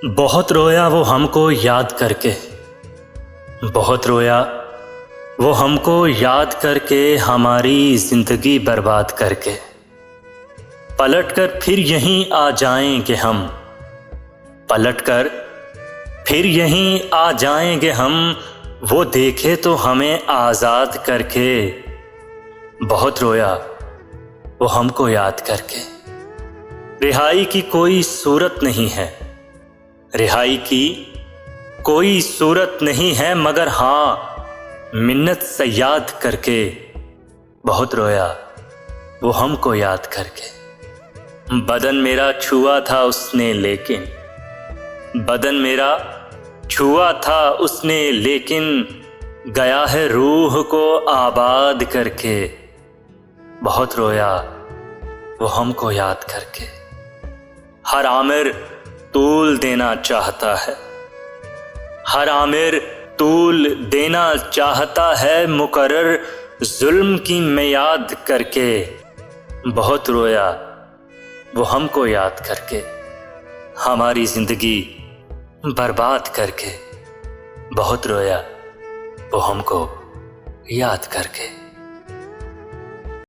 बहुत रोया वो हमको याद करके, बहुत रोया वो हमको याद करके, हमारी ज़िंदगी बर्बाद करके। पलट कर फिर यहीं आ जाएंगे हम, पलट कर फिर यहीं आ जाएंगे हम, वो देखे तो हमें आज़ाद करके। बहुत रोया वो हमको याद करके। रिहाई की कोई सूरत नहीं है, रिहाई की कोई सूरत नहीं है, मगर हाँ मिन्नत से याद करके। बहुत रोया वो हमको याद करके। बदन मेरा छुआ था उसने लेकिन, बदन मेरा छुआ था उसने लेकिन, गया है रूह को आबाद करके। बहुत रोया वो हमको याद करके। हर आमिर तूल देना चाहता है, हर आमिर तूल देना चाहता है, मुकर्रर जुल्म की मियाद करके। बहुत रोया वो हमको याद करके, हमारी ज़िंदगी बर्बाद करके। बहुत रोया वो हमको याद करके।